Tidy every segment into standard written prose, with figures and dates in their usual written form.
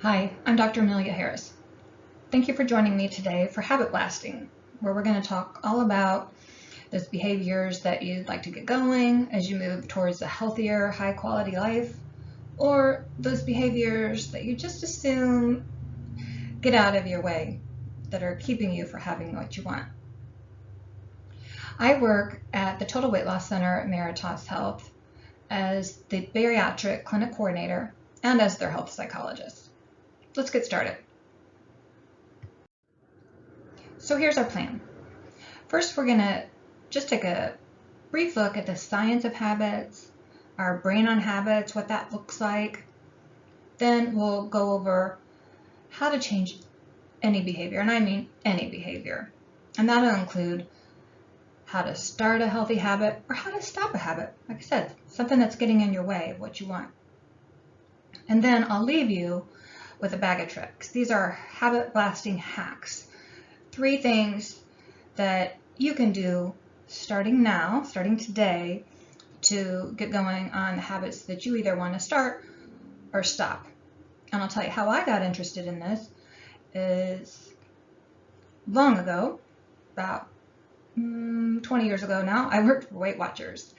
Hi, I'm Dr. Amelia Harris. Thank you for joining me today for Habit Blasting, where we're going to talk all about those behaviors that you'd like to get going as you move towards a healthier, high quality life, or those behaviors that you just assume get out of your way that are keeping you from having what you want. I work at the Total Weight Loss Center at Meritas Health as the bariatric clinic coordinator and as their health psychologist. Let's get started. So here's our plan. First, we're going to just take a brief look at the science of habits, our brain on habits, what that looks like. Then we'll go over how to change any behavior, and I mean any behavior. And that'll include how to start a healthy habit or how to stop a habit. Like I said, something that's getting in your way of what you want. And then I'll leave you with a bag of tricks. These are habit blasting hacks. 3 things that you can do starting now, starting today, to get going on the habits that you either want to start or stop. And I'll tell you how I got interested in this is long ago, about 20 years ago now, I worked for Weight Watchers.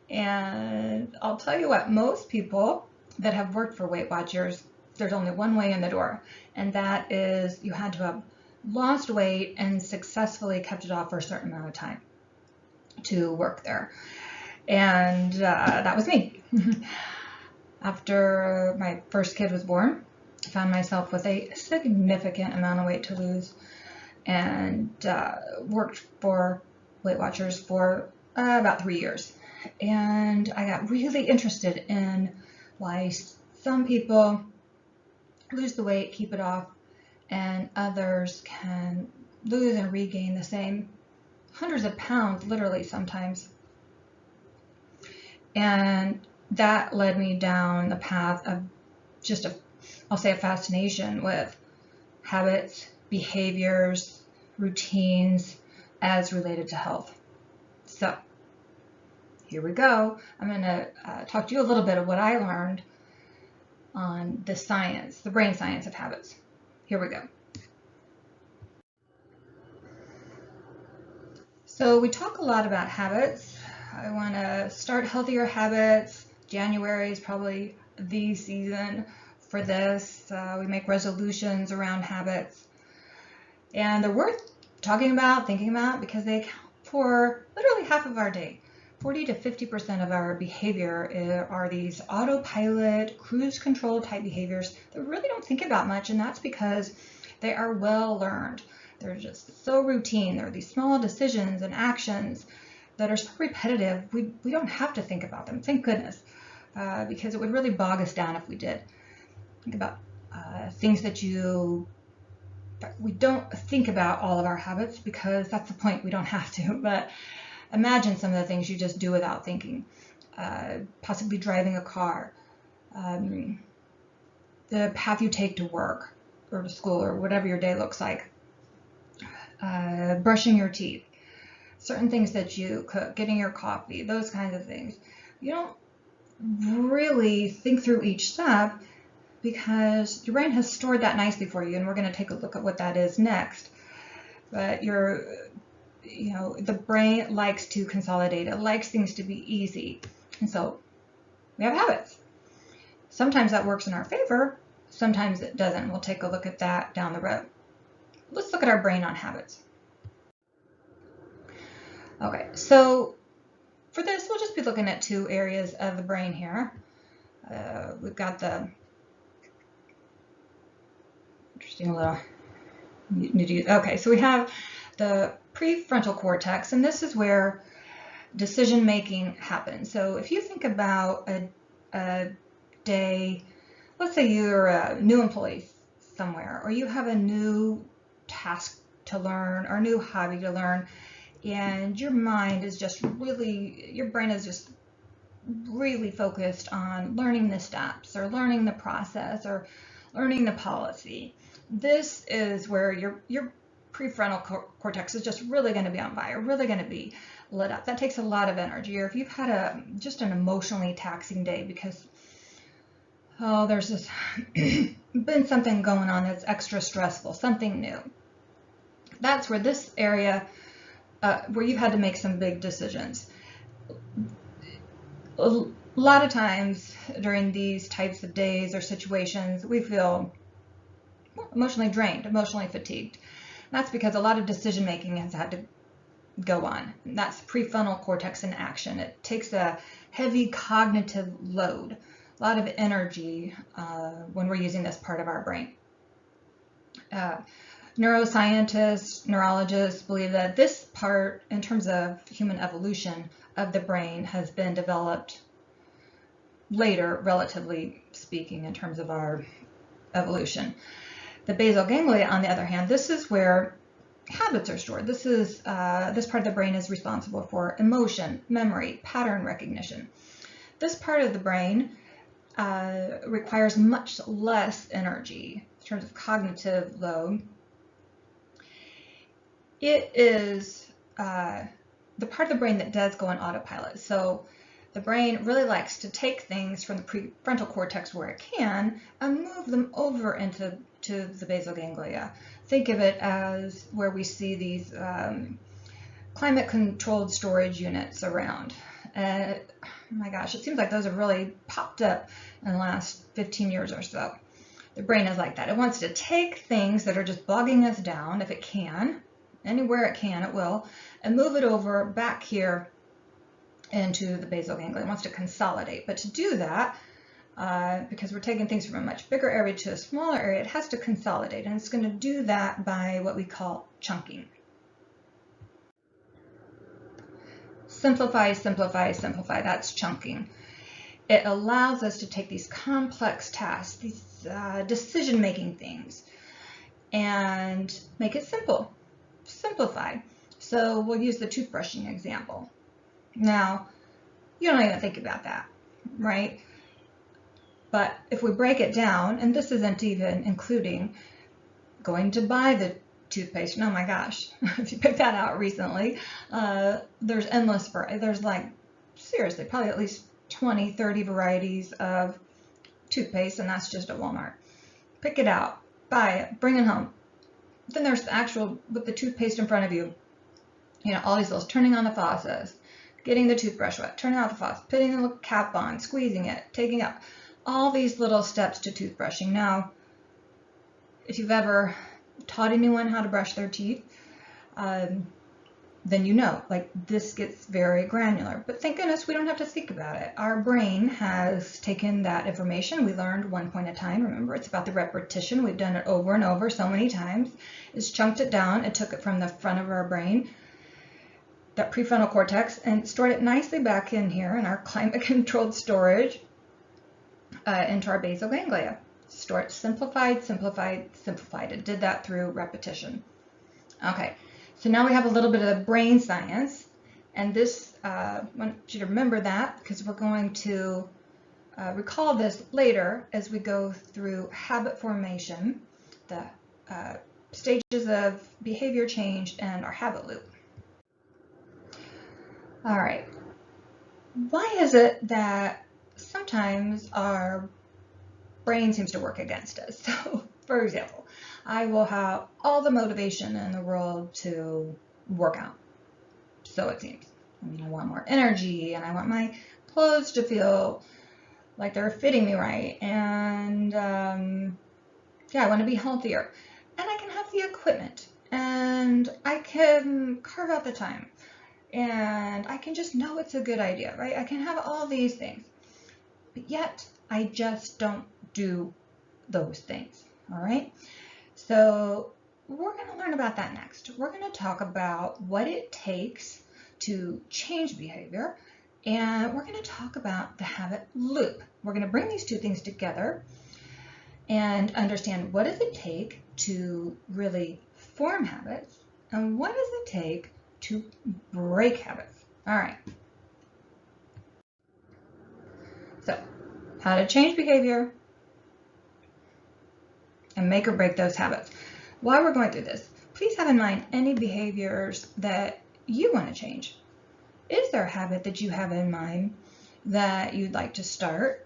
And I'll tell you what, most people that have worked for Weight Watchers, there's only one way in the door, and that is you had to have lost weight and successfully kept it off for a certain amount of time to work there. And that was me. After my first kid was born, I found myself with a significant amount of weight to lose and worked for Weight Watchers for about 3 years. And I got really interested in why some people lose the weight, keep it off, and others can lose and regain the same hundreds of pounds, literally sometimes. And that led me down the path of just I'll say a fascination with habits, behaviors, routines as related to health. So here we go. I'm going to talk to you a little bit of what I learned on the science, the brain science of habits. Here we go. So we talk a lot about habits. I want to start healthier habits. January is probably the season for this. We make resolutions around habits. And they're worth talking about, thinking about, because they account for literally half of our day. 40 to 50% of our behavior are these autopilot, cruise control type behaviors that we really don't think about much, and that's because they are well learned. They're just so routine. There are these small decisions and actions that are so repetitive, we don't have to think about them, thank goodness, because it would really bog us down if we did. Think about things that we don't think about all of our habits because that's the point, we don't have to, but imagine some of the things you just do without thinking. Possibly driving a car, the path you take to work or to school or whatever your day looks like, brushing your teeth, certain things that you cook, getting your coffee, those kinds of things. You don't really think through each step because your brain has stored that nicely for you, and we're going to take a look at what that is next. But the brain likes to consolidate. It likes things to be easy. And so we have habits. Sometimes that works in our favor, sometimes it doesn't. We'll take a look at that down the road. Let's look at our brain on habits. Okay, so for this, we'll just be looking at 2 areas of the brain here. We've got the interesting little, okay, so we have the prefrontal cortex, and this is where decision making happens. So if you think about a day, let's say you're a new employee somewhere, or you have a new task to learn or a new hobby to learn, and your brain is just really focused on learning the steps or learning the process or learning the policy. This is where your prefrontal cortex is just really going to be on fire, really going to be lit up. That takes a lot of energy. Or if you've had just an emotionally taxing day because oh, there's just been something going on that's extra stressful, something new. That's where this area, where you've had to make some big decisions. A lot of times during these types of days or situations, we feel emotionally drained, emotionally fatigued. That's because a lot of decision making has had to go on. And that's prefrontal cortex in action. It takes a heavy cognitive load, a lot of energy when we're using this part of our brain. Neuroscientists, neurologists believe that this part, in terms of human evolution of the brain, has been developed later, relatively speaking, in terms of our evolution. The basal ganglia, on the other hand, this is where habits are stored. This part of the brain is responsible for emotion, memory, pattern recognition. This part of the brain requires much less energy in terms of cognitive load. It is the part of the brain that does go on autopilot. So the brain really likes to take things from the prefrontal cortex where it can and move them over into the basal ganglia. Think of it as where we see these climate-controlled storage units around. Oh my gosh, it seems like those have really popped up in the last 15 years or so. The brain is like that. It wants to take things that are just bogging us down, if it can, anywhere it can, it will, and move it over back here into the basal ganglia. It wants to consolidate. But to do that, because we're taking things from a much bigger area to a smaller area, it has to consolidate. And it's going to do that by what we call chunking. Simplify, simplify, simplify. That's chunking. It allows us to take these complex tasks, these decision-making things, and make it simple. Simplify. So we'll use the toothbrushing example. Now, you don't even think about that, right? But if we break it down, and this isn't even including going to buy the toothpaste, oh my gosh, if you picked that out recently, there's endless variety. There's like, seriously, probably at least 20, 30 varieties of toothpaste, and that's just at Walmart. Pick it out, buy it, bring it home. Then there's the actual, with the toothpaste in front of you, you know, all these little turning on the faucets, getting the toothbrush wet, turning out the faucet, putting the little cap on, squeezing it, taking up, all these little steps to toothbrushing. Now, if you've ever taught anyone how to brush their teeth, then you know, like, this gets very granular. But thank goodness we don't have to think about it. Our brain has taken that information we learned one point at a time. Remember, it's about the repetition. We've done it over and over so many times. It's chunked it down. It took it from the front of our brain, that prefrontal cortex, and stored it nicely back in here in our climate-controlled storage into our basal ganglia. Store it simplified, simplified, simplified. It did that through repetition. Okay, so now we have a little bit of brain science, and this, I want you to remember that because we're going to recall this later as we go through habit formation, the stages of behavior change, and our habit loop. All right, why is it that sometimes our brain seems to work against us? So, for example, I will have all the motivation in the world to work out, so it seems. I mean, I want more energy, and I want my clothes to feel like they're fitting me right, and yeah, I want to be healthier, and I can have the equipment, and I can carve out the time, and I can just know it's a good idea, right? I can have all these things, but yet I just don't do those things, all right? So we're going to learn about that next. We're going to talk about what it takes to change behavior, and we're going to talk about the habit loop. We're going to bring these two things together and understand what does it take to really form habits, and what does it take to break habits. All right. So, how to change behavior and make or break those habits. While we're going through this, please have in mind any behaviors that you want to change. Is there a habit that you have in mind that you'd like to start?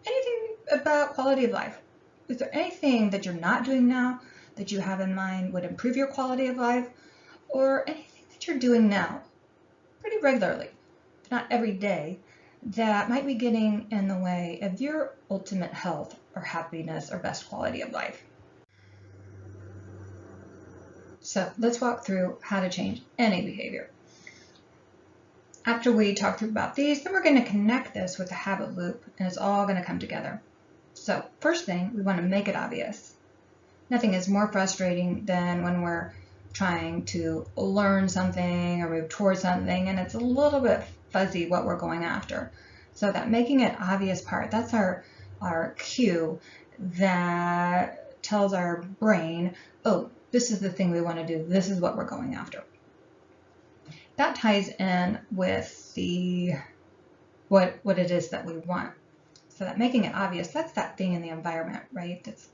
anything about quality of life. Is there anything that you're not doing now that you have in mind would improve your quality of life, or anything that you're doing now pretty regularly, not every day, that might be getting in the way of your ultimate health or happiness or best quality of life? So let's walk through how to change any behavior. After we talk through about these, then we're going to connect this with a habit loop, and it's all going to come together. So first thing, we want to make it obvious. Nothing is more frustrating than when we're trying to learn something or move towards something and it's a little bit fuzzy what we're going after. So that making it obvious part, that's our cue that tells our brain, oh, this is the thing we want to do. This is what we're going after. That ties in with what it is that we want. So that making it obvious, that's that thing in the environment, right? That's,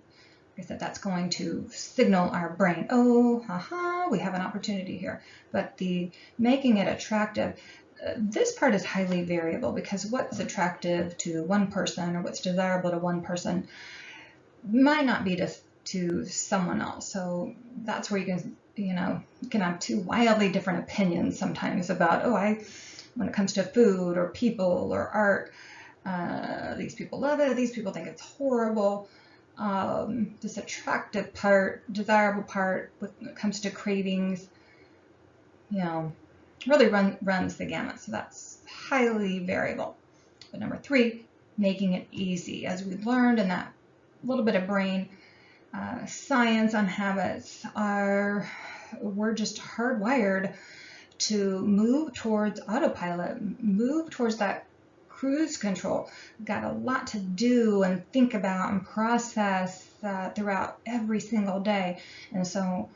like I said, that's going to signal our brain, oh, haha, we have an opportunity here. But the making it attractive, this part is highly variable because what's attractive to one person or what's desirable to one person might not be to someone else. So that's where you can have two wildly different opinions sometimes about, when it comes to food or people or art, these people love it, these people think it's horrible. This attractive part, desirable part when it comes to cravings, really runs the gamut. So that's highly variable. But number 3, making it easy. As we learned in that little bit of brain science on habits, we're just hardwired to move towards autopilot, move towards that cruise control. We've got a lot to do and think about and process throughout every single day. And so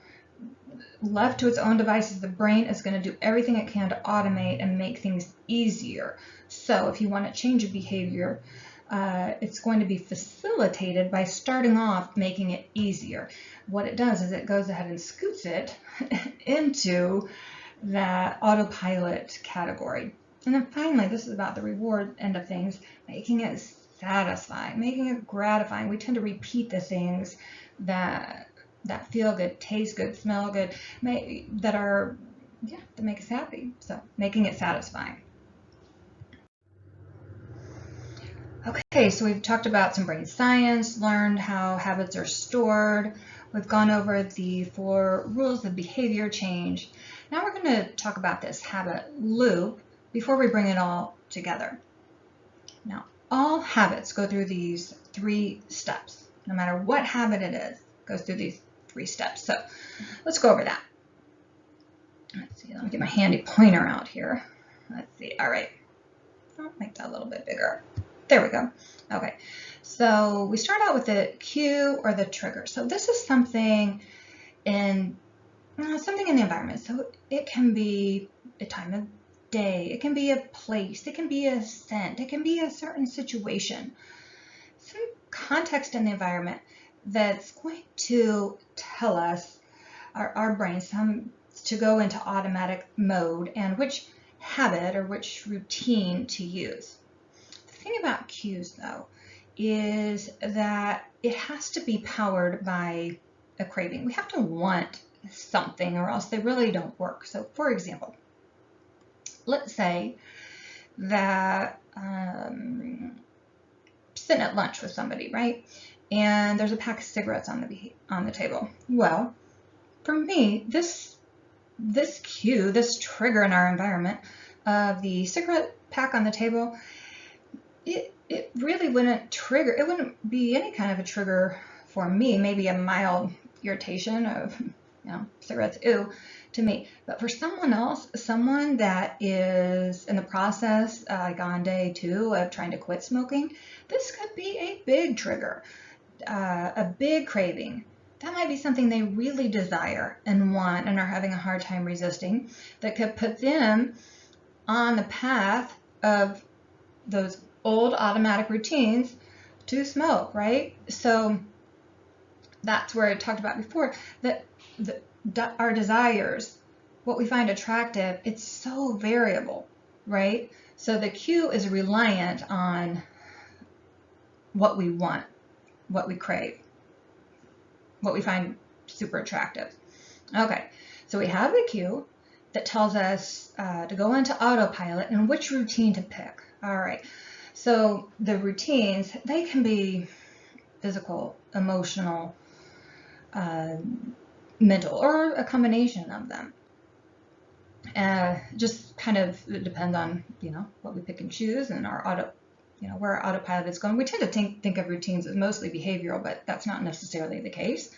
left to its own devices, the brain is going to do everything it can to automate and make things easier. So if you want to change a behavior, it's going to be facilitated by starting off making it easier. What it does is it goes ahead and scoots it into that autopilot category. And then finally, this is about the reward end of things, making it satisfying, making it gratifying. We tend to repeat the things that feel good, taste good, smell good, that make us happy. So making it satisfying. Okay, so we've talked about some brain science, learned how habits are stored. We've gone over the 4 rules of behavior change. Now we're going to talk about this habit loop before we bring it all together. Now, all habits go through these 3 steps. No matter what habit it is, it goes through these 3 steps. So let's go over that. Let's see, let me get my handy pointer out here. Let's see, all right. I'll make that a little bit bigger. There we go. Okay, so we start out with the cue or the trigger. So this is something in the environment. So it can be a time of day, it can be a place, it can be a scent, it can be a certain situation. Some context in the environment that's going to tell us, our brains, to go into automatic mode and which habit or which routine to use. The thing about cues, though, is that it has to be powered by a craving. We have to want something or else they really don't work. So, for example, let's say that sitting at lunch with somebody, right? And there's a pack of cigarettes on the table. Well, for me, this cue, this trigger in our environment of the cigarette pack on the table, it really wouldn't trigger. It wouldn't be any kind of a trigger for me. Maybe a mild irritation of, cigarettes, ew, to me. But for someone else, someone that is in the process, like on day 2 of trying to quit smoking, this could be a big trigger, a big craving. That might be something they really desire and want and are having a hard time resisting, that could put them on the path of those old automatic routines to smoke, right? So that's where I talked about before, that our desires, what we find attractive, it's so variable, right? So the cue is reliant on what we want, what we crave, what we find super attractive. Okay, so we have the cue that tells us to go into autopilot and which routine to pick. All right, so the routines, they can be physical, emotional, mental, or a combination of them. Just kind of depend on, what we pick and choose and our where our autopilot is going. We tend to think of routines as mostly behavioral, but that's not necessarily the case.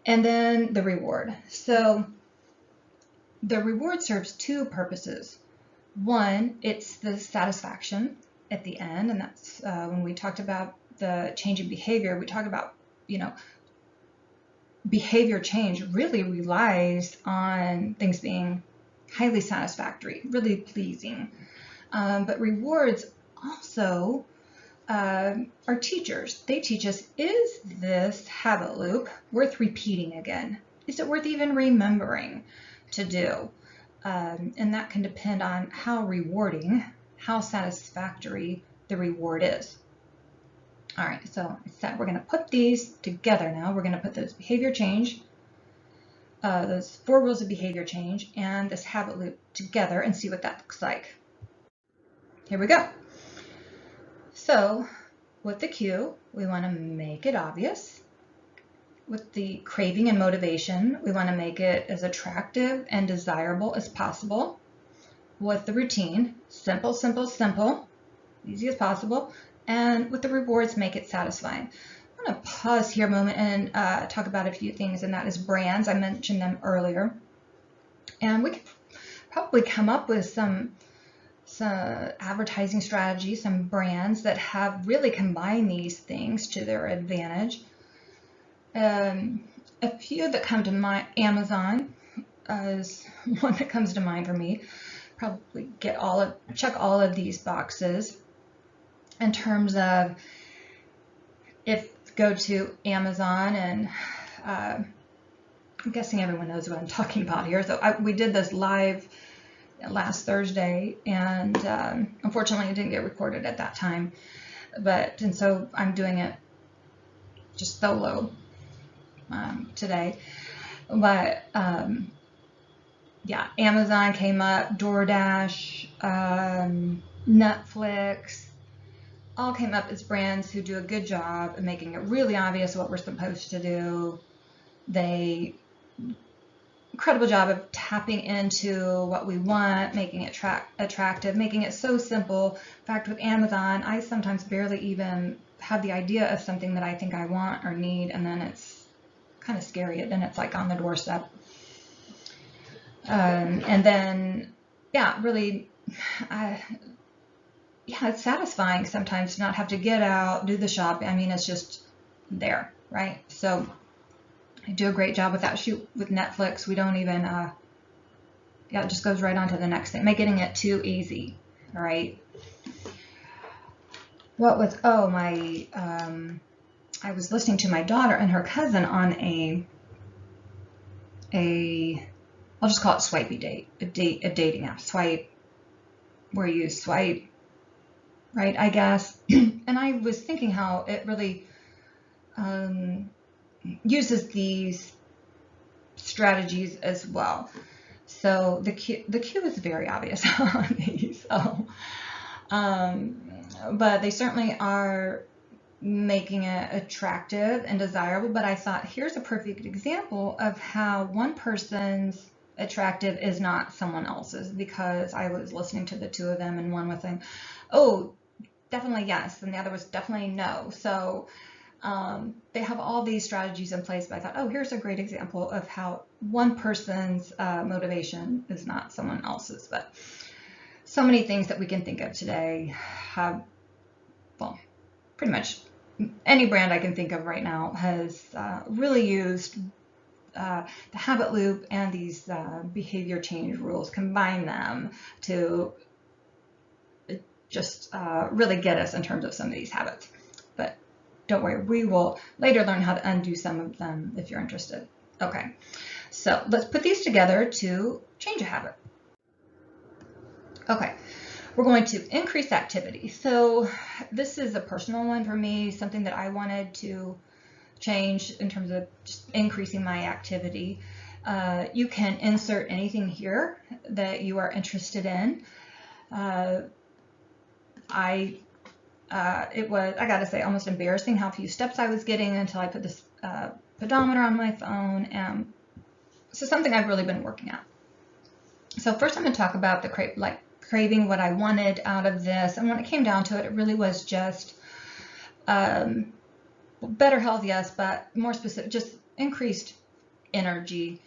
And then the reward. So the reward serves two purposes. One, it's the satisfaction at the end, and that's when we talked about the change in behavior, we talk about, behavior change really relies on things being highly satisfactory, really pleasing. But rewards also are teachers. They teach us, is this habit loop worth repeating again? Is it worth even remembering to do? And that can depend on how rewarding, how satisfactory the reward is. All right, so I said we're going to put these together now. We're going to put those behavior change, those 4 rules of behavior change, and this habit loop together and see what that looks like. Here we go. So with the cue, we want to make it obvious. With the craving and motivation, we want to make it as attractive and desirable as possible. With the routine, simple, simple, simple, easy as possible. And with the rewards, make it satisfying. I'm going to pause here a moment and talk about a few things, and that is brands. I mentioned them earlier. And we could probably come up with some advertising strategies, some brands that have really combined these things to their advantage. A few that come to mind, Amazon is one that comes to mind for me. Probably check all of these boxes. In terms of, go to Amazon, and I'm guessing everyone knows what I'm talking about here. So we did this live last Thursday, and unfortunately it didn't get recorded at that time. And so I'm doing it just solo today. But yeah, Amazon came up, DoorDash, Netflix, all came up as brands who do a good job of making it really obvious what we're supposed to do. They incredible job of tapping into what we want, making it attractive, making it so simple. In fact, with Amazon, I sometimes barely even have the idea of something that I think I want or need, and then it's kind of scary. Then it's like on the doorstep. And then, yeah, really, it's satisfying sometimes to not have to get out, do the shopping. I mean, it's just there, right? So I do a great job with that. Shoot, with Netflix, we don't even, it just goes right on to the next thing, making it too easy, all right? What was, I was listening to my daughter and her cousin on I'll just call it Swipey Date, a dating app, Swipe, where you swipe, right, I guess. And I was thinking how it really uses these strategies as well. So the cue is very obvious on these. So, but they certainly are making it attractive and desirable. But I thought, here's a perfect example of how one person's attractive is not someone else's, because I was listening to the two of them, and one was saying, oh, definitely yes, and the other was definitely no. So they have all these strategies in place, but I thought, oh, here's a great example of how one person's motivation is not someone else's. But so many things that we can think of today have, well, pretty much any brand I can think of right now has really used the habit loop and these behavior change rules, combine them to just really get us in terms of some of these habits. But don't worry, we will later learn how to undo some of them if you're interested. Okay, so let's put these together to change a habit. Okay, we're going to increase activity. So this is a personal one for me, something that I wanted to change in terms of just increasing my activity. You can insert anything here that you are interested in. It was, I gotta say, almost embarrassing how few steps I was getting until I put this pedometer on my phone. So something I've really been working at. So first I'm going to talk about the craving, what I wanted out of this. And when it came down to it, it really was just better health, yes, but more specific, just increased energy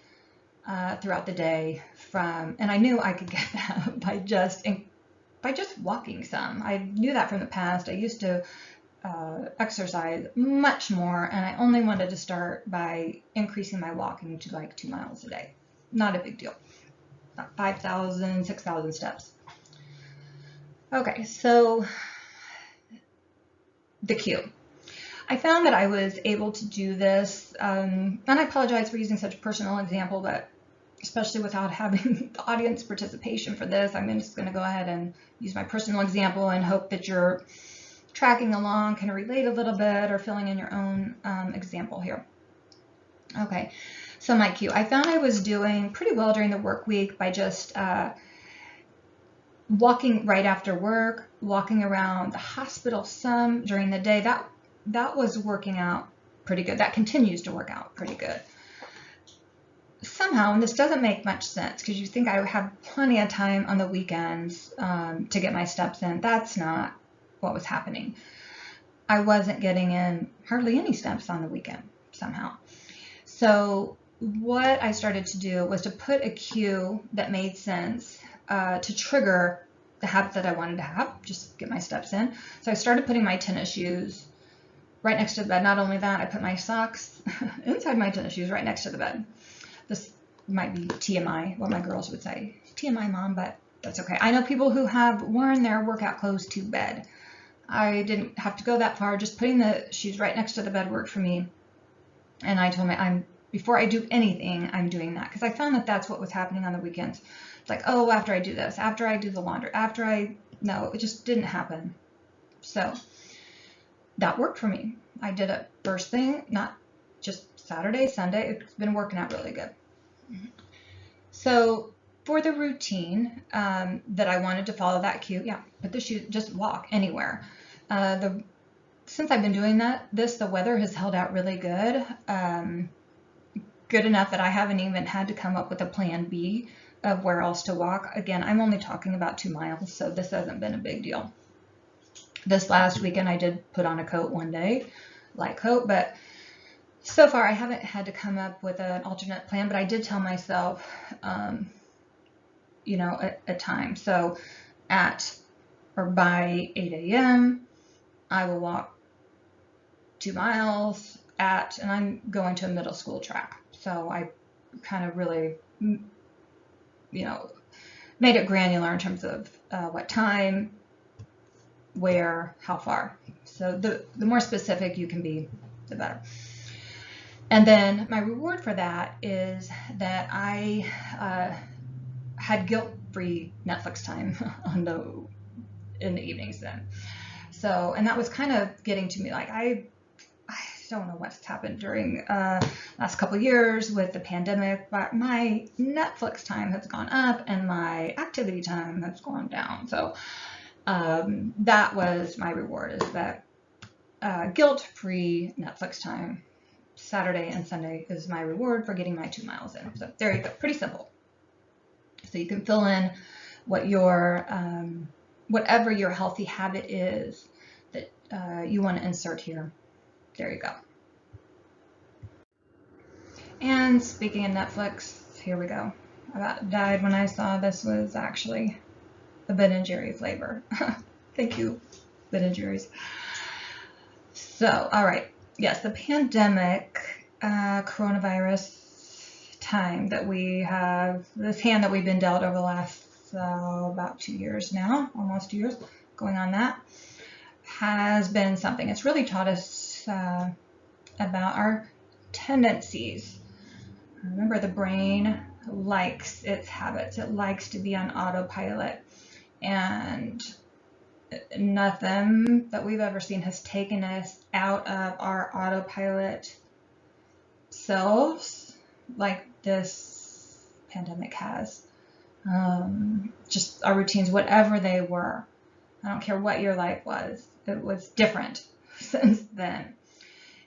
throughout the day and I knew I could get that by just walking some. I knew that from the past. I used to exercise much more, and I only wanted to start by increasing my walking to like 2 miles a day. Not a big deal. About 5,000, 6,000 steps. Okay, so the cue. I found that I was able to do this, and I apologize for using such a personal example, but especially without having the audience participation for this, I'm just going to go ahead and use my personal example and hope that you're tracking along, can relate a little bit, or filling in your own example here. Okay, so my cue. I found I was doing pretty well during the work week by just walking right after work, walking around the hospital some during the day. That was working out pretty good. That continues to work out pretty good. Somehow, and this doesn't make much sense because you think I would have plenty of time on the weekends to get my steps in. That's not what was happening. I wasn't getting in hardly any steps on the weekend somehow. So what I started to do was to put a cue that made sense to trigger the habit that I wanted to have, just get my steps in. So I started putting my tennis shoes right next to the bed. Not only that, I put my socks inside my tennis shoes right next to the bed. This might be TMI, what my girls would say. TMI, Mom, but that's okay. I know people who have worn their workout clothes to bed. I didn't have to go that far. Just putting the shoes right next to the bed worked for me. And I told me, before I do anything, I'm doing that. Because I found that that's what was happening on the weekends. It's like, oh, after I do this, after I do the laundry, no, it just didn't happen. So that worked for me. I did it first thing, not just Saturday, Sunday. It's been working out really good. So for the routine that I wanted to follow that cue, put the shoes, just walk anywhere. Since I've been doing the weather has held out really good. Good enough that I haven't even had to come up with a plan B of where else to walk. Again, I'm only talking about 2 miles, so this hasn't been a big deal. This last weekend I did put on a coat one day, light coat, but so far I haven't had to come up with an alternate plan, but I did tell myself, a time. So by 8 a.m., I will walk 2 miles and I'm going to a middle school track. So I kind of really, made it granular in terms of what time, where, how far. So the more specific you can be, the better. And then my reward for that is that I had guilt-free Netflix time in the evenings then. So, and that was kind of getting to me, like I don't know what's happened during last couple of years with the pandemic, but my Netflix time has gone up and my activity time has gone down. So that was my reward, is that guilt-free Netflix time. Saturday and Sunday is my reward for getting my 2 miles in. So there you go, pretty simple. So you can fill in what your whatever your healthy habit is that you want to insert here. There you go. And speaking of Netflix, here we go. I about died when I saw this was actually a Ben & Jerry flavor. Thank you, Ben & Jerry's. So, all right. Yes, the pandemic, coronavirus time that we have, this hand that we've been dealt over the last about 2 years now, almost 2 years, going on that, has been something. It's really taught us about our tendencies. Remember, the brain likes its habits. It likes to be on autopilot. and nothing that we've ever seen has taken us out of our autopilot selves like this pandemic has. Just our routines, whatever they were. I don't care what your life was, it was different since then.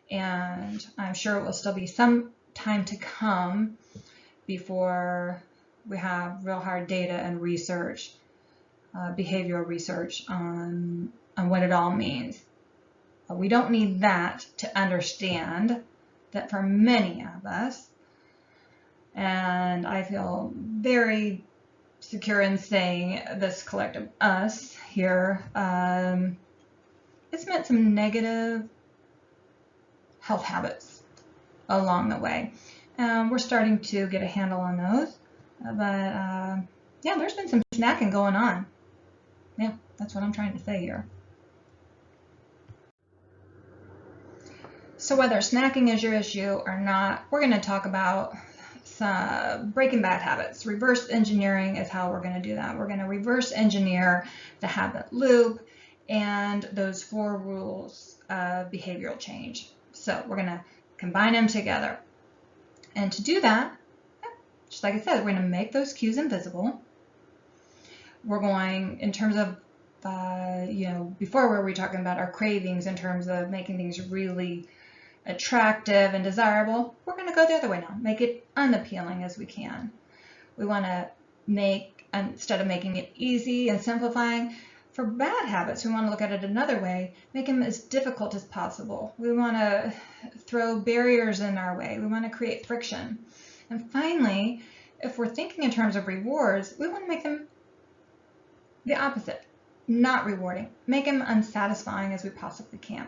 And I'm sure it will still be some time to come before we have real hard data and research, behavioral research on what it all means. But we don't need that to understand that for many of us, and I feel very secure in saying this collective us here, it's meant some negative health habits along the way. We're starting to get a handle on those, but yeah, there's been some snacking going on. Yeah, that's what I'm trying to say here. So whether snacking is your issue or not, we're going to talk about some breaking bad habits. Reverse engineering is how we're going to do that. We're going to reverse engineer the habit loop and those 4 rules of behavioral change. So we're going to combine them together. And to do that, just like I said, we're going to make those cues invisible. We're going, in terms of, before we were talking about our cravings in terms of making things really attractive and desirable, we're going to go the other way now. Make it unappealing as we can. We want to make, instead of making it easy and simplifying, for bad habits, we want to look at it another way, make them as difficult as possible. We want to throw barriers in our way. We want to create friction. And finally, if we're thinking in terms of rewards, we want to make them the opposite, not rewarding. Make them unsatisfying as we possibly can.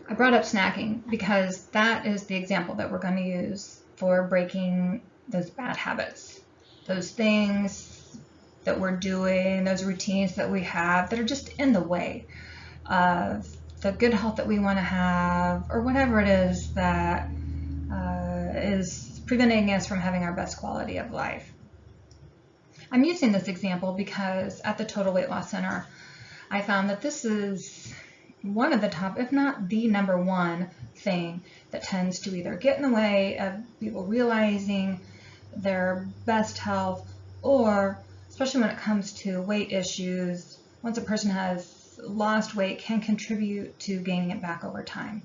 I brought up snacking because that is the example that we're going to use for breaking those bad habits, those things that we're doing, those routines that we have that are just in the way of the good health that we want to have, or whatever it is that is preventing us from having our best quality of life. I'm using this example because at the Total Weight Loss Center, I found that this is one of the top, if not the number one thing that tends to either get in the way of people realizing their best health, or especially when it comes to weight issues, once a person has lost weight, can contribute to gaining it back over time.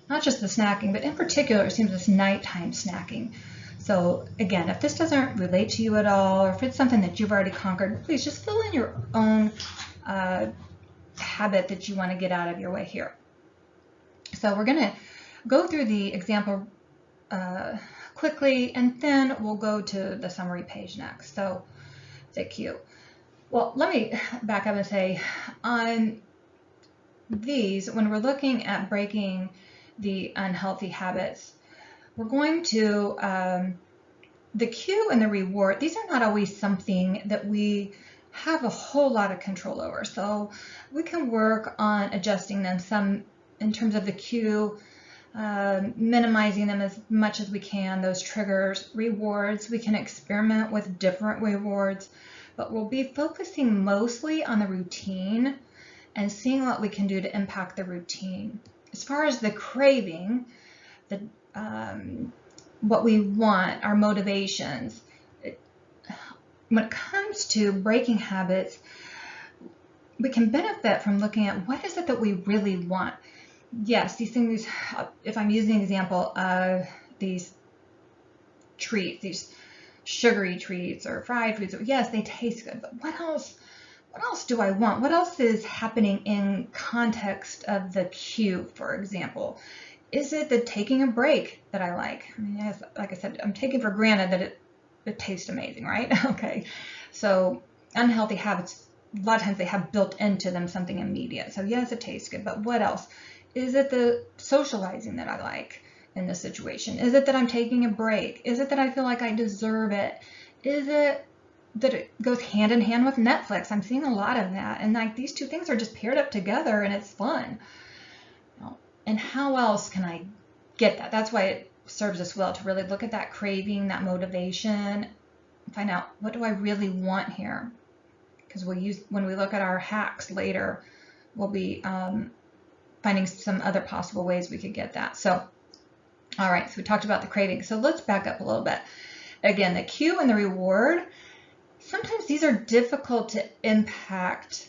Not just the snacking, but in particular, it seems this nighttime snacking. So again, if this doesn't relate to you at all, or if it's something that you've already conquered, please just fill in your own habit that you want to get out of your way here. So we're going to go through the example quickly, and then we'll go to the summary page next. So say Q. Well, let me back up and say on these, when we're looking at breaking the unhealthy habits, we're going to, the cue and the reward, these are not always something that we have a whole lot of control over. So we can work on adjusting them some in terms of the cue, minimizing them as much as we can, those triggers. Rewards, we can experiment with different rewards, but we'll be focusing mostly on the routine and seeing what we can do to impact the routine. As far as the craving, what we want, our motivations, when it comes to breaking habits, we can benefit from looking at what is it that we really want. Yes, these things, if I'm using an example of these treats, these sugary treats or fried foods, yes, they taste good, but what else do I want? What else is happening in context of the cue, for example? Is it the taking a break that I like? I mean, yes, like I said, I'm taking for granted that it tastes amazing, right? Okay, so unhealthy habits, a lot of times they have built into them something immediate. So yes, it tastes good, but what else? Is it the socializing that I like in this situation? Is it that I'm taking a break? Is it that I feel like I deserve it? Is it that it goes hand in hand with Netflix? I'm seeing a lot of that, and like these two things are just paired up together and it's fun. And how else can I get that? That's why it serves us well to really look at that craving, that motivation, find out, what do I really want here? Because when we look at our hacks later, we'll be finding some other possible ways we could get that. So, all right, so we talked about the craving. So let's back up a little bit. Again, the cue and the reward, sometimes these are difficult to impact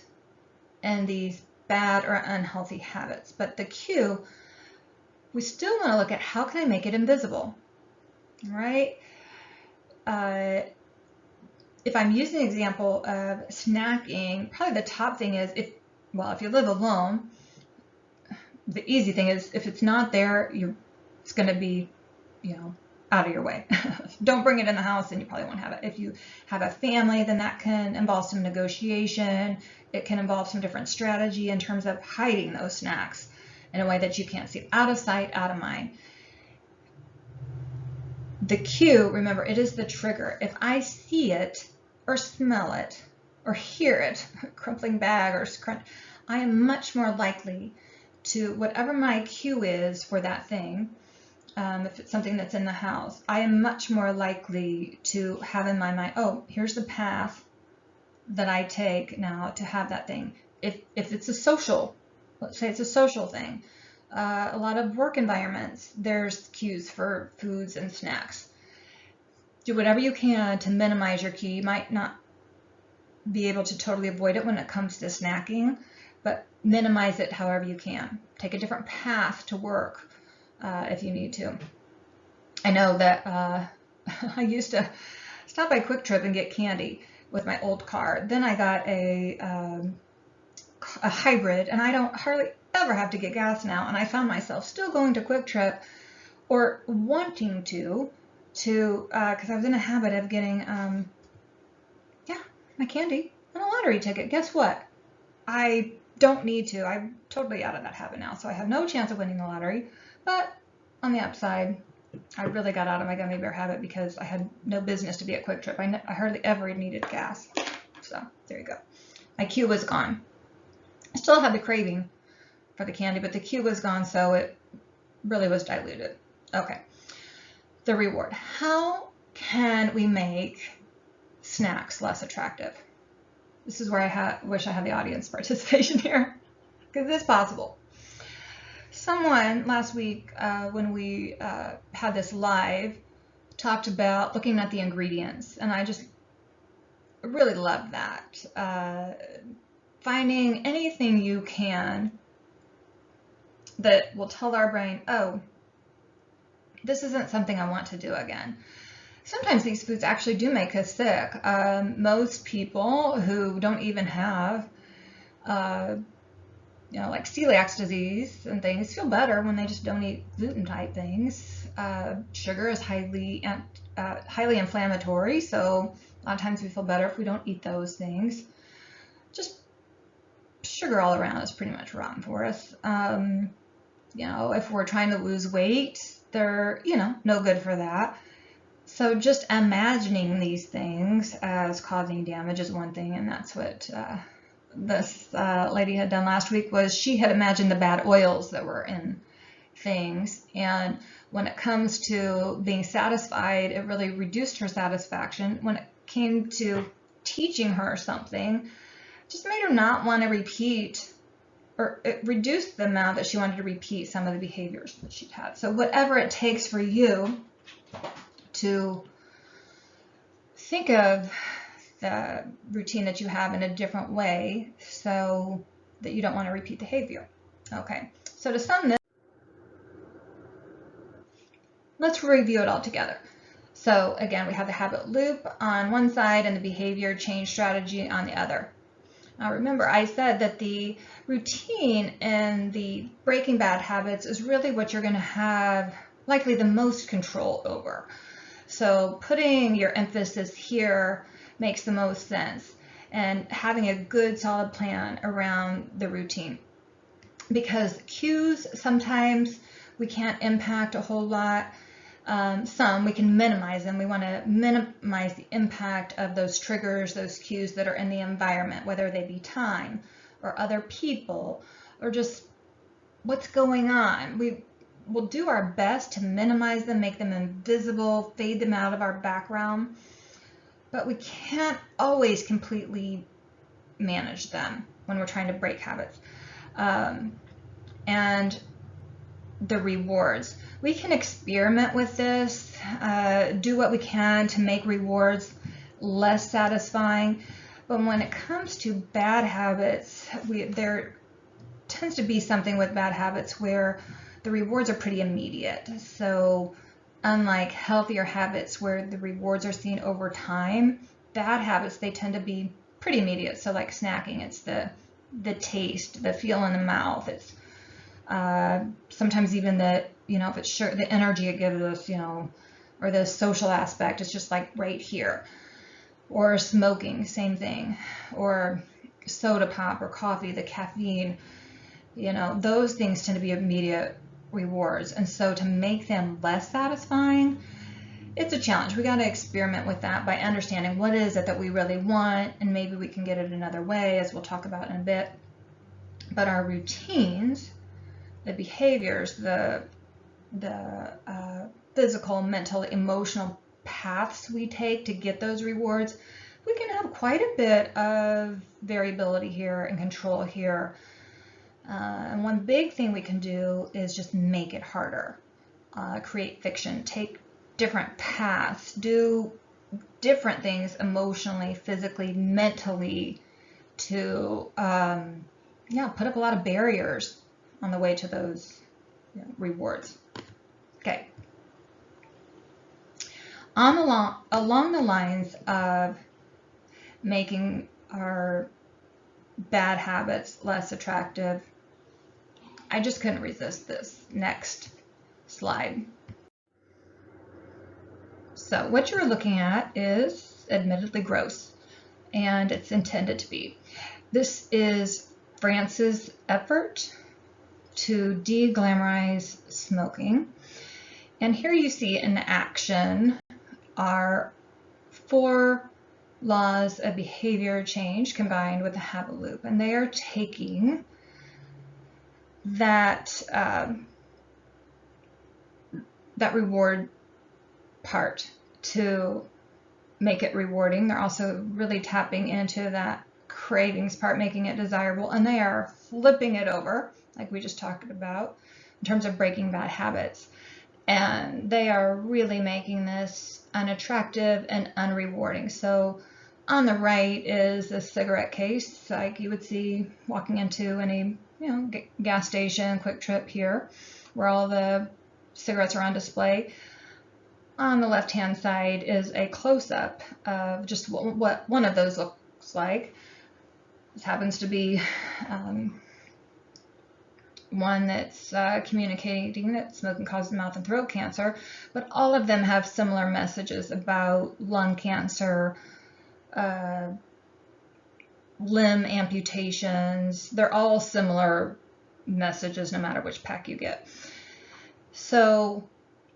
in these bad or unhealthy habits. But the cue, we still want to look at how can I make it invisible, right? If I'm using an example of snacking, probably the top thing is if you live alone, the easy thing is if it's not there, it's going to be, out of your way. Don't bring it in the house and you probably won't have it. If you have a family, then that can involve some negotiation. It can involve some different strategy in terms of hiding those snacks in a way that you can't see. Out of sight, out of mind. The cue, remember, it is the trigger. If I see it or smell it or hear it, crumpling bag or crunch, I am much more likely to, whatever my cue is for that thing, if it's something that's in the house, I am much more likely to have in my mind, oh, here's the path that I take now to have that thing. If it's a social, let's say it's a social thing, a lot of work environments, there's cues for foods and snacks. Do whatever you can to minimize your cue. You might not be able to totally avoid it when it comes to snacking, but minimize it however you can. Take a different path to work if you need to. I know that I used to stop by Quick Trip and get candy with my old car. Then I got a hybrid, and I don't hardly ever have to get gas now. And I found myself still going to Quick Trip or wanting to because I was in a habit of getting my candy and a lottery ticket. Guess what? I don't need to. I'm totally out of that habit now, so I have no chance of winning the lottery. But on the upside, I really got out of my gummy bear habit because I had no business to be at Quick Trip. I hardly ever needed gas. So there you go. My cue was gone. I still had the craving for the candy, but the cue was gone, so it really was diluted. Okay. The reward. How can we make snacks less attractive? This is where I wish I had the audience participation here, because it's possible. Someone last week, when we had this live, talked about looking at the ingredients, and I just really love that. Finding anything you can that will tell our brain, oh, this isn't something I want to do again. Sometimes these foods actually do make us sick. Most people who don't even have like celiac disease and things feel better when they just don't eat gluten type things. Sugar is highly inflammatory, so a lot of times we feel better if we don't eat those things. Just sugar all around is pretty much rotten for us. If we're trying to lose weight, they're no good for that. So just imagining these things as causing damage is one thing, and that's what this lady had done last week. Was she had imagined the bad oils that were in things, and when it comes to being satisfied, it really reduced her satisfaction. When it came to teaching her something, just made her not want to repeat, or it reduced the amount that she wanted to repeat some of the behaviors that she'd had. So whatever it takes for you to think of the routine that you have in a different way so that you don't want to repeat the behavior. Okay, so to sum this, let's review it all together. So again, we have the habit loop on one side and the behavior change strategy on the other. Now remember, I said that the routine and the breaking bad habits is really what you're going to have likely the most control over. So putting your emphasis here makes the most sense, and having a good solid plan around the routine. Because cues, sometimes we can't impact a whole lot. Some we can minimize them. We want to minimize the impact of those triggers, those cues that are in the environment, whether they be time or other people or just what's going on. We'll do our best to minimize them, make them invisible, fade them out of our background. but we can't always completely manage them when we're trying to break habits. And the rewards. We can experiment with this, do what we can to make rewards less satisfying, but when it comes to bad habits, there tends to be something with bad habits where the rewards are pretty immediate. So unlike healthier habits where the rewards are seen over time, bad habits, they tend to be pretty immediate. So like snacking, it's the taste, the feel in the mouth. It's sometimes even the, if it's the energy it gives us, or the social aspect, it's just like right here. Or smoking, same thing. Or soda pop or coffee, the caffeine, those things tend to be immediate rewards. And so to make them less satisfying, it's a challenge. We got to experiment with that by understanding what is it that we really want, and maybe we can get it another way, as we'll talk about in a bit. But our routines, the behaviors, the physical, mental, emotional paths we take to get those rewards, we can have quite a bit of variability here and control here. And one big thing we can do is just make it harder. Create fiction, take different paths, do different things emotionally, physically, mentally to put up a lot of barriers on the way to those rewards. Okay. Along the lines of making our bad habits less attractive, I just couldn't resist this next slide. So what you're looking at is admittedly gross, and it's intended to be. This is France's effort to de-glamorize smoking. And here you see in action are 4 laws of behavior change combined with the habit loop. And they are taking that, that reward part to make it rewarding. They're also really tapping into that cravings part, making it desirable, and they are flipping it over, like we just talked about, in terms of breaking bad habits. And they are really making this unattractive and unrewarding. So on the right is a cigarette case, like you would see walking into any gas station, Quick Trip here, where all the cigarettes are on display. On the left-hand side is a close-up of just what one of those looks like. This happens to be one that's communicating that smoking causes mouth and throat cancer, but all of them have similar messages about lung cancer, limb amputations. They're all similar messages no matter which pack you get. So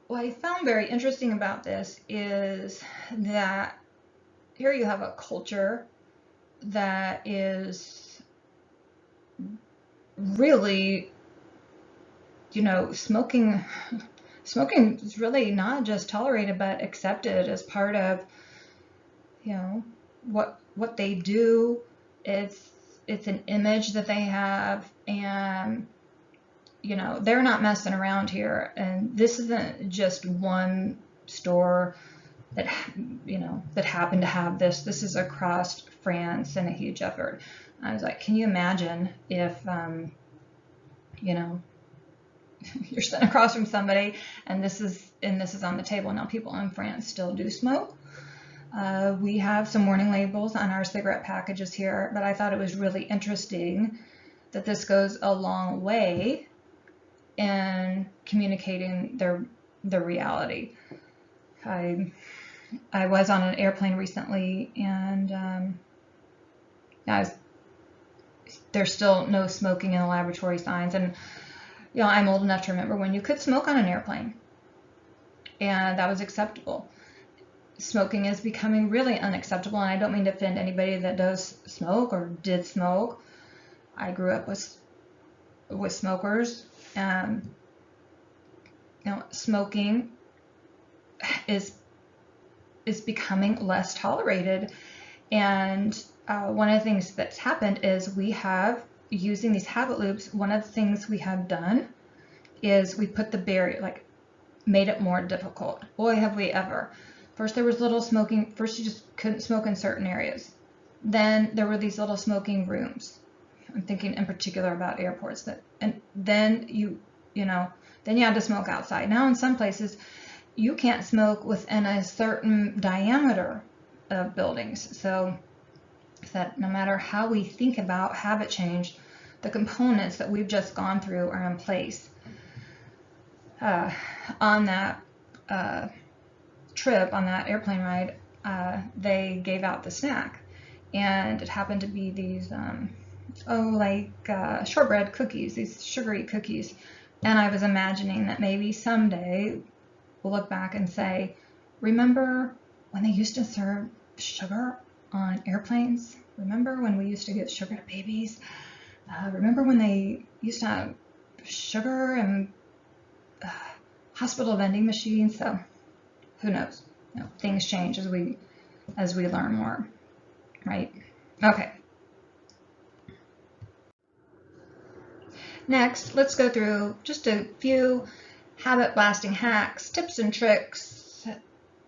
what I found very interesting about this is that here you have a culture that is really, smoking is really not just tolerated but accepted as part of, what they do. It's an image that they have, and they're not messing around here. And this isn't just one store that that happened to have this. This is across France and a huge effort. I was like, can you imagine if you're sitting across from somebody and this is on the table. Now people in France still do smoke. We have some warning labels on our cigarette packages here, but I thought it was really interesting that this goes a long way in communicating the reality. I was on an airplane recently, and there's still no smoking in the laboratory signs. And I'm old enough to remember when you could smoke on an airplane, and that was acceptable. Smoking is becoming really unacceptable, and I don't mean to offend anybody that does smoke or did smoke. I grew up with smokers. Smoking is is becoming less tolerated. And one of the things that's happened is we have, using these habit loops, one of the things we have done is we put the barrier, like made it more difficult. Boy, have we ever. First there was little smoking, first you just couldn't smoke in certain areas. Then there were these little smoking rooms. I'm thinking in particular about airports, and then you had to smoke outside. Now in some places you can't smoke within a certain diameter of buildings. So that no matter how we think about habit change, the components that we've just gone through are in place. On that trip, on that airplane ride, they gave out the snack, and it happened to be these shortbread cookies, these sugary cookies. And I was imagining that maybe someday we'll look back and say, remember when they used to serve sugar on airplanes? Remember when we used to get sugar to babies? Remember when they used to have sugar and hospital vending machines? So who knows? Things change as we learn more, right? Okay. Next, let's go through just a few habit blasting hacks, tips and tricks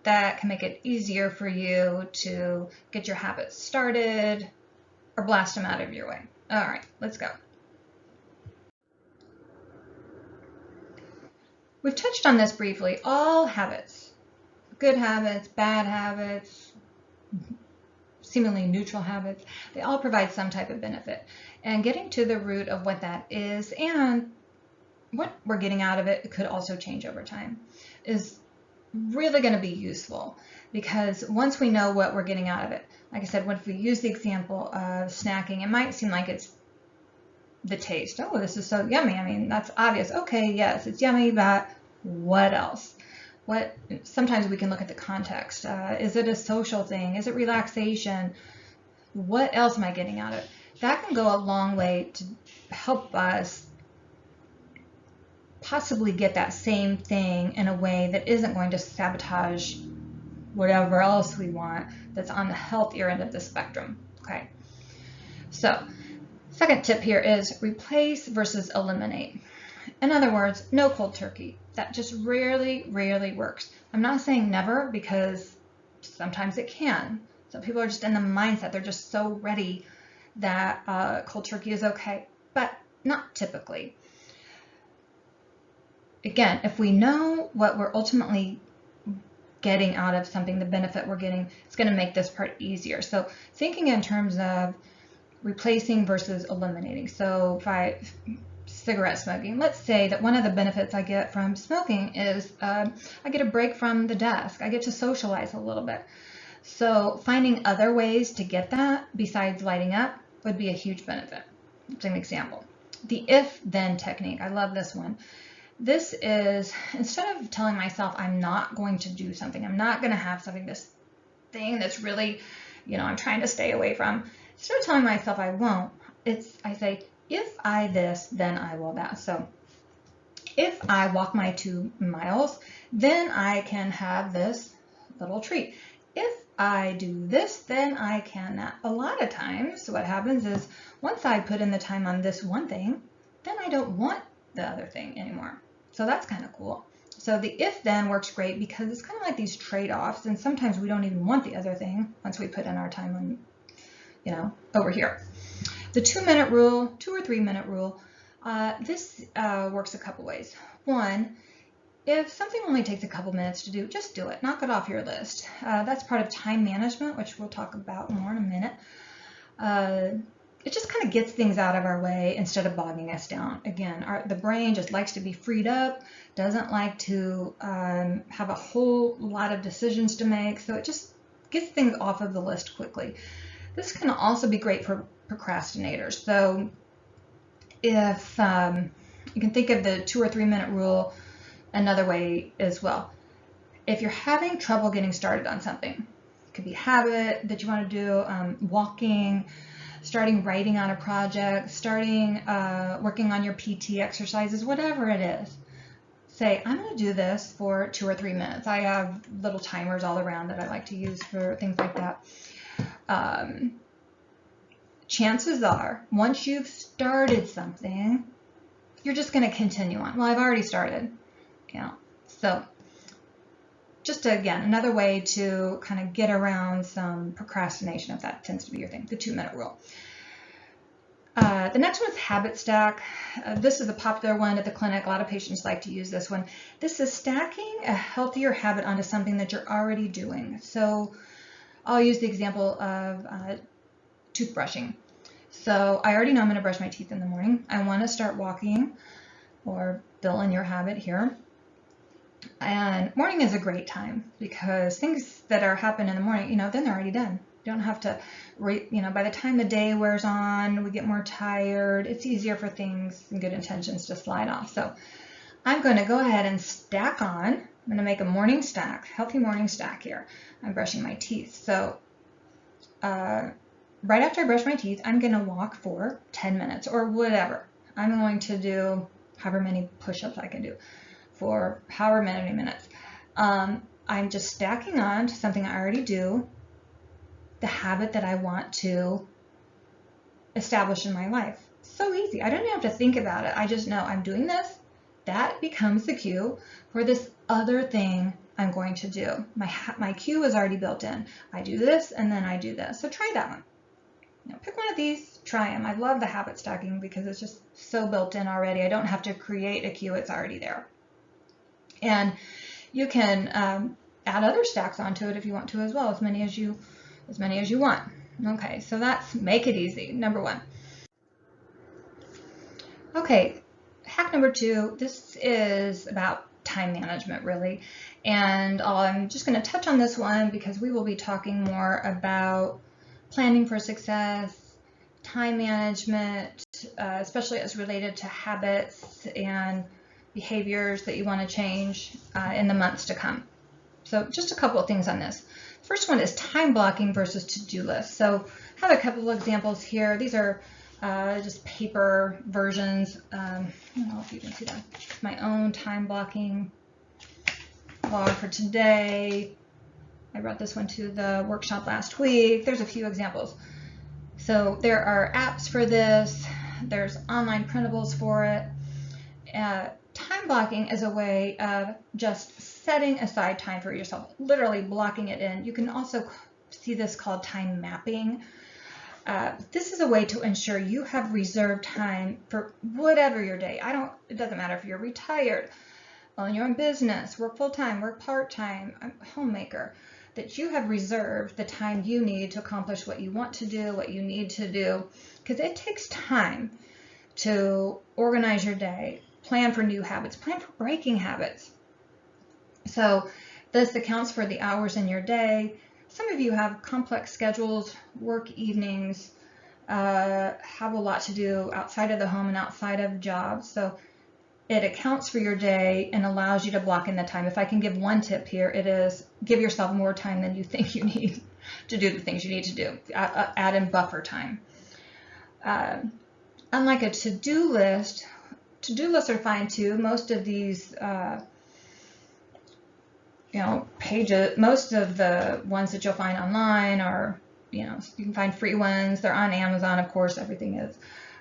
that can make it easier for you to get your habits started or blast them out of your way. All right, let's go. We've touched on this briefly. All habits, good habits, bad habits, seemingly neutral habits, they all provide some type of benefit. And getting to the root of what that is and what we're getting out of it could also change over time is really going to be useful, because once we know what we're getting out of it, like I said, if we use the example of snacking, it might seem like it's the taste. Oh, this is so yummy. I mean, that's obvious. Okay, yes, it's yummy, but what else? Sometimes we can look at the context. Is it a social thing? Is it relaxation? What else am I getting out of it? That can go a long way to help us possibly get that same thing in a way that isn't going to sabotage whatever else we want that's on the healthier end of the spectrum. Okay, so second tip here is replace versus eliminate. In other words, no cold turkey. That just rarely works. I'm not saying never, because sometimes it can. Some people are just in the mindset, they're just so ready that cold turkey is okay, but not typically. Again, if we know what we're ultimately getting out of something, the benefit we're getting, it's going to make this part easier. So thinking in terms of replacing versus eliminating. So if cigarette smoking, let's say that one of the benefits I get from smoking is I get a break from the desk. I get to socialize a little bit. So finding other ways to get that besides lighting up would be a huge benefit. It's an example. The if-then technique, I love this one. This is, instead of telling myself I'm not going to do something, I'm not going to have something, this thing that's really, I'm trying to stay away from, instead of telling myself I won't, I say, if I this, then I will that. So if I walk my 2 miles, then I can have this little treat. If I do this, then I can that. A lot of times what happens is once I put in the time on this one thing, then I don't want the other thing anymore. So that's kind of cool. So the if then works great because it's kind of like these trade-offs, and sometimes we don't even want the other thing once we put in our time on, over here. The 2-minute rule, 2 or 3 minute rule, this works a couple ways. One, if something only takes a couple minutes to do, just do it. Knock it off your list. That's part of time management, which we'll talk about more in a minute. It just kind of gets things out of our way instead of bogging us down. Again, the brain just likes to be freed up, doesn't like to have a whole lot of decisions to make, so it just gets things off of the list quickly. This can also be great for procrastinators. So if you can think of the 2 or 3 minute rule another way as well. If you're having trouble getting started on something, it could be a habit that you want to do, walking, starting writing on a project, starting working on your PT exercises, whatever it is. say, I'm going to do this for 2 or 3 minutes. I have little timers all around that I like to use for things like that. Chances are, once you've started something, you're just going to continue on. Well, I've already started, so just again, another way to kind of get around some procrastination, if that tends to be your thing, the 2-minute rule. The next one is habit stack. This is a popular one at the clinic. A lot of patients like to use this one. This is stacking a healthier habit onto something that you're already doing. So I'll use the example of toothbrushing. So I already know I'm going to brush my teeth in the morning. I want to start walking, or Bill in your habit here. And morning is a great time because things that are happening in the morning, then they're already done. You don't have to, by the time the day wears on, we get more tired. It's easier for things and good intentions to slide off. So I'm going to go ahead and stack on. I'm going to make a morning stack, healthy morning stack here. I'm brushing my teeth. So right after I brush my teeth, I'm going to walk for 10 minutes or whatever. I'm going to do however many push-ups I can do for however many minutes. I'm just stacking on to something I already do, the habit that I want to establish in my life. So easy. I don't even have to think about it. I just know I'm doing this. That becomes the cue for this other thing I'm going to do. My cue is already built in. I do this and then I do this. So try that one. Pick one of these, try them. I love the habit stacking because it's just so built in already. I don't have to create a cue. It's already there. And you can add other stacks onto it if you want to as well, as many as you want. Okay, so that's make it easy, number 1. Okay, hack number 2, this is about time management really. And I'm just going to touch on this one because we will be talking more about planning for success, time management, especially as related to habits and behaviors that you want to change in the months to come. So just a couple of things on this. First one is time blocking versus to-do lists. So I have a couple of examples here. These are just paper versions. I don't know if you can see that. My own time blocking log for today. I brought this one to the workshop last week. There's a few examples. So there are apps for this. There's online printables for it. Time blocking is a way of just setting aside time for yourself, literally blocking it in. You can also see this called time mapping. This is a way to ensure you have reserved time for whatever your day. It doesn't matter if you're retired, own your own business, work full-time, work part-time, homemaker, that you have reserved the time you need to accomplish what you want to do, what you need to do, because it takes time to organize your day, plan for new habits, plan for breaking habits. So this accounts for the hours in your day. Some of you have complex schedules, work evenings, have a lot to do outside of the home and outside of jobs. So it accounts for your day and allows you to block in the time. If I can give one tip here, it is give yourself more time than you think you need to do the things you need to do. Add in buffer time. Unlike a to-do lists are fine too. Most of these pages, most of the ones that you'll find online are, you can find free ones. They're on Amazon, of course, everything is.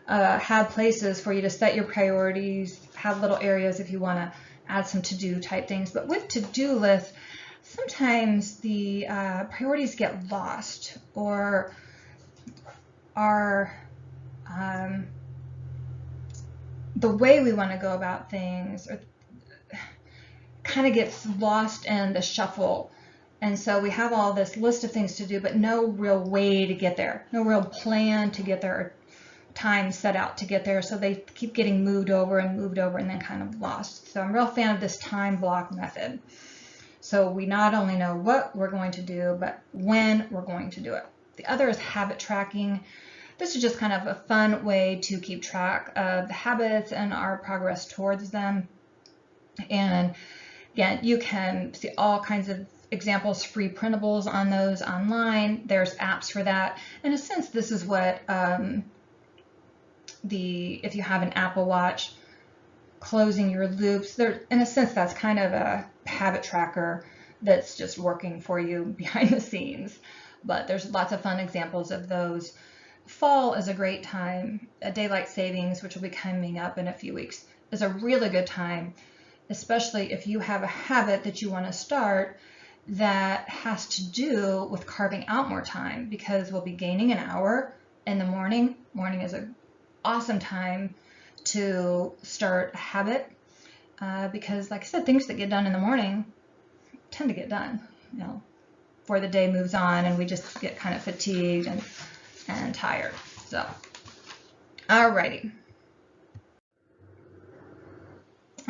Have places for you to set your priorities, have little areas if you want to add some to-do type things. But with to-do lists, sometimes the priorities get lost or are the way we want to go about things or kind of gets lost in the shuffle. And so we have all this list of things to do, but no real way to get there, no real plan to get there, or time set out to get there. So they keep getting moved over and then kind of lost. So I'm a real fan of this time block method. So we not only know what we're going to do, but when we're going to do it. The other is habit tracking. This is just kind of a fun way to keep track of the habits and our progress towards them. And again, you can see all kinds of examples, free printables on those online. There's apps for that. In a sense, this is what if you have an Apple Watch, closing your loops. There, in a sense, that's kind of a habit tracker that's just working for you behind the scenes. But there's lots of fun examples of those. Fall is a great time. Daylight savings, which will be coming up in a few weeks, is a really good time, especially if you have a habit that you want to start that has to do with carving out more time, because we'll be gaining an hour in the morning. Morning is an awesome time to start a habit because, like I said, things that get done in the morning tend to get done, you know, before the day moves on and we just get kind of fatigued and tired. So, alrighty.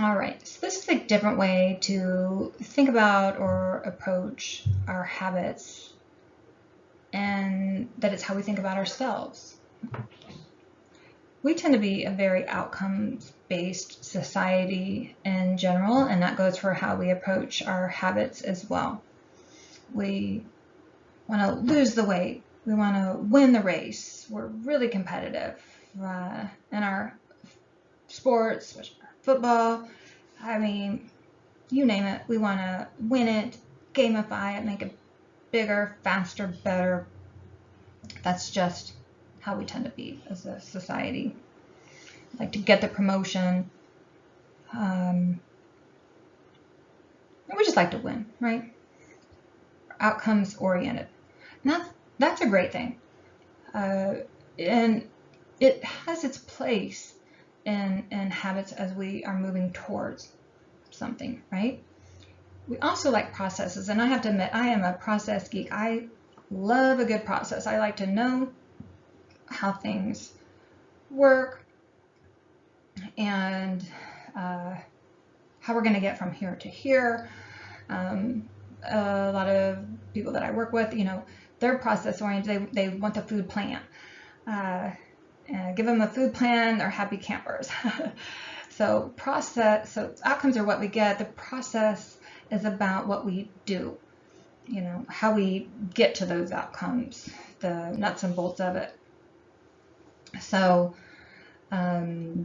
All right, so this is a different way to think about or approach our habits, and that is how we think about ourselves. We tend to be a very outcomes-based society in general, and that goes for how we approach our habits as well. We want to lose the weight. We want to win the race. We're really competitive in our sports, football. I mean, you name it. We want to win it, gamify it, make it bigger, faster, better. That's just how we tend to be as a society. Like to get the promotion. We just like to win, right? Outcomes oriented. And that's a great thing. And it has its place in habits as we are moving towards something, right? We also like processes, and I have to admit, I am a process geek. I love a good process. I like to know how things work and how we're going to get from here to here. A lot of people that I work with, you know, they're process oriented. They want the food plan. Give them a food plan, they're happy campers. So outcomes are what we get. The process is about what we do, you know, how we get to those outcomes, the nuts and bolts of it. So I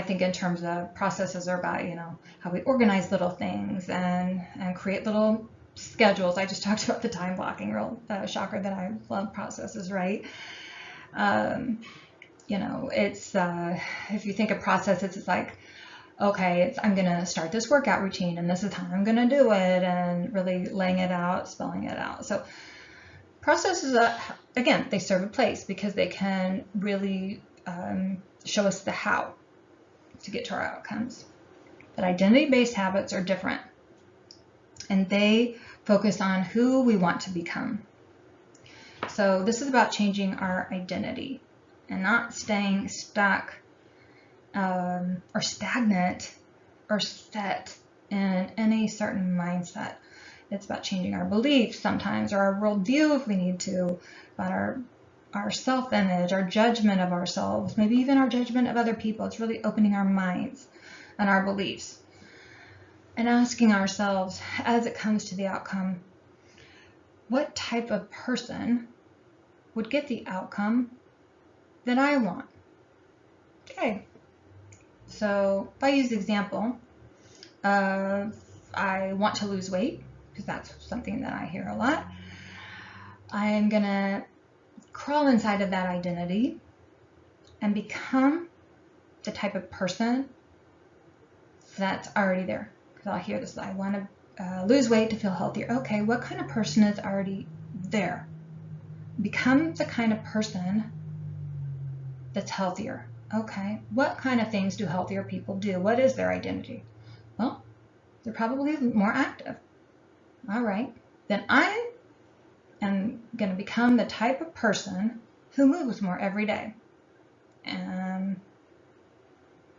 think in terms of processes are about, you know, how we organize little things and create little schedules. I just talked about the time blocking, real shocker that I love processes, right? You know, it's if you think of process, it's like, okay, I'm gonna start this workout routine and this is how I'm gonna do it, and really laying it out, spelling it out. So processes, again, they serve a place because they can really show us the how to get to our outcomes. But identity-based habits are different, and they focus on who we want to become. So this is about changing our identity and not staying stuck or stagnant or set in any certain mindset. It's about changing our beliefs sometimes, or our worldview if we need to, about our self-image, our judgment of ourselves, maybe even our judgment of other people. It's really opening our minds and our beliefs and asking ourselves, as it comes to the outcome, what type of person would get the outcome that I want? Okay, so if I use the example of I want to lose weight, because that's something that I hear a lot, I'm gonna crawl inside of that identity and become the type of person that's already there. Because I'll hear this, I want to lose weight to feel healthier. Okay, what kind of person is already there? Become the kind of person that's healthier. Okay, what kind of things do healthier people do? What is their identity? Well, they're probably more active. All right, then I am going to become the type of person who moves more every day. And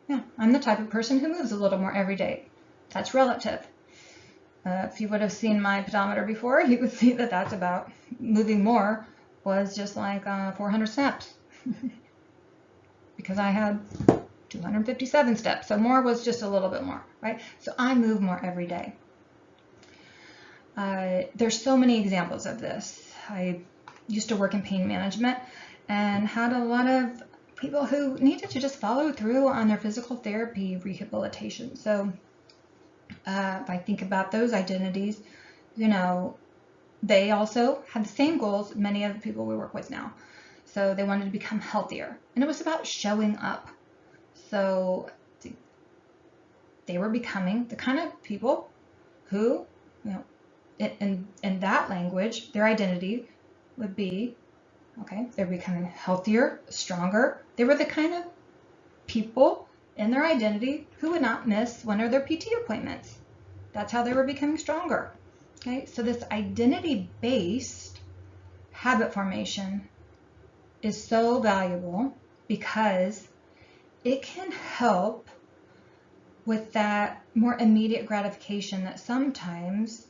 yeah, I'm the type of person who moves a little more every day. That's relative. If you would have seen my pedometer before, you would see that that's about moving more was just like 400 steps because I had 257 steps. So more was just a little bit more, right? So I move more every day. There's so many examples of this. I used to work in pain management and had a lot of people who needed to just follow through on their physical therapy rehabilitation. So if I think about those identities, you know, they also had the same goals many of the people we work with now. So they wanted to become healthier, and it was about showing up. So they were becoming the kind of people who, you know, in that language, their identity would be, okay, they're becoming healthier, stronger. They were the kind of people in their identity who would not miss one of their PT appointments. That's how they were becoming stronger. Okay, so this identity-based habit formation is so valuable because it can help with that more immediate gratification that sometimes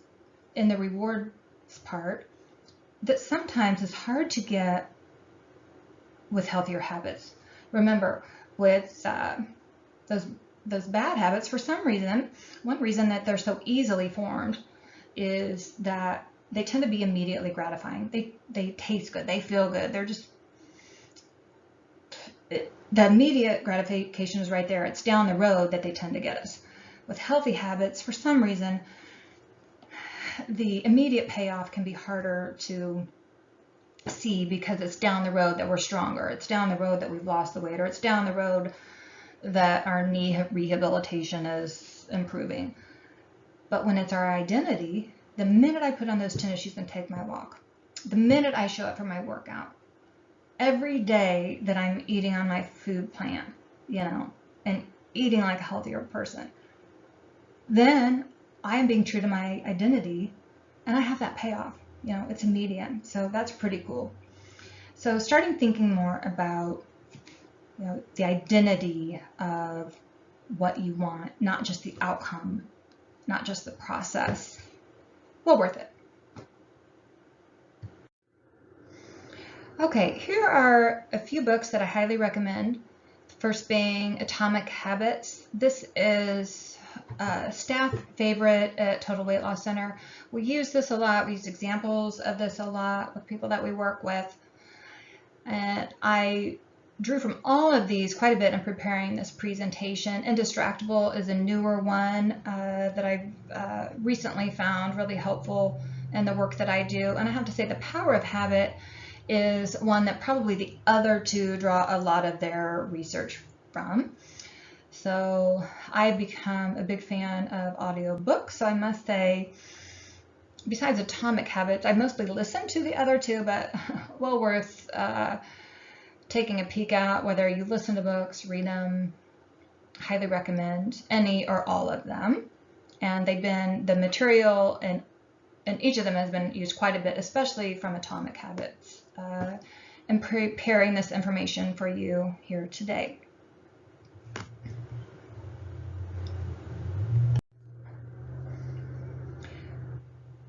in the rewards part, that sometimes is hard to get with healthier habits. Remember, with those bad habits, for some reason, one reason that they're so easily formed is that they tend to be immediately gratifying. They taste good, they feel good. They're just, the immediate gratification is right there. It's down the road that they tend to get us. With healthy habits, for some reason, the immediate payoff can be harder to see because it's down the road that we're stronger. It's down the road that we've lost the weight, or it's down the road that our knee rehabilitation is improving. But when it's our identity, the minute I put on those tennis shoes and take my walk, the minute I show up for my workout, every day that I'm eating on my food plan, you know, and eating like a healthier person, then I am being true to my identity and I have that payoff. You know, it's immediate. So that's pretty cool. So starting thinking more about, you know, the identity of what you want, not just the outcome, not just the process. Well worth it. Okay, here are a few books that I highly recommend. First being Atomic Habits. This is a staff favorite at Total Weight Loss Center. We use this a lot. We use examples of this a lot with people that we work with. And I drew from all of these quite a bit in preparing this presentation. Indistractable is a newer one that I've recently found really helpful in the work that I do. And I have to say the Power of Habit is one that probably the other two draw a lot of their research from. So I've become a big fan of audiobooks. So I must say, besides Atomic Habits, I mostly listen to the other two, but well worth taking a peek at, whether you listen to books, read them. Highly recommend any or all of them. And they've been, the material in each of them has been used quite a bit, especially from Atomic Habits, in preparing this information for you here today.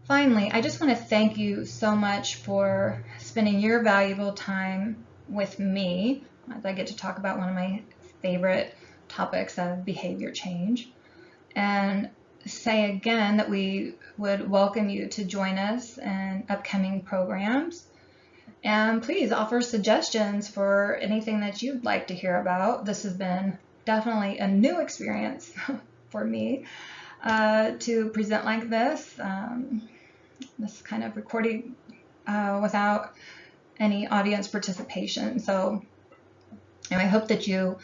Finally, I just want to thank you so much for spending your valuable time with me as I get to talk about one of my favorite topics of behavior change. And say again that we would welcome you to join us in upcoming programs. And please offer suggestions for anything that you'd like to hear about. This has been definitely a new experience for me to present like this. This kind of recording without any audience participation. So I hope that you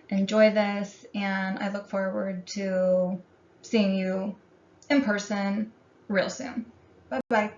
enjoy this, and I look forward to seeing you in person real soon. Bye-bye.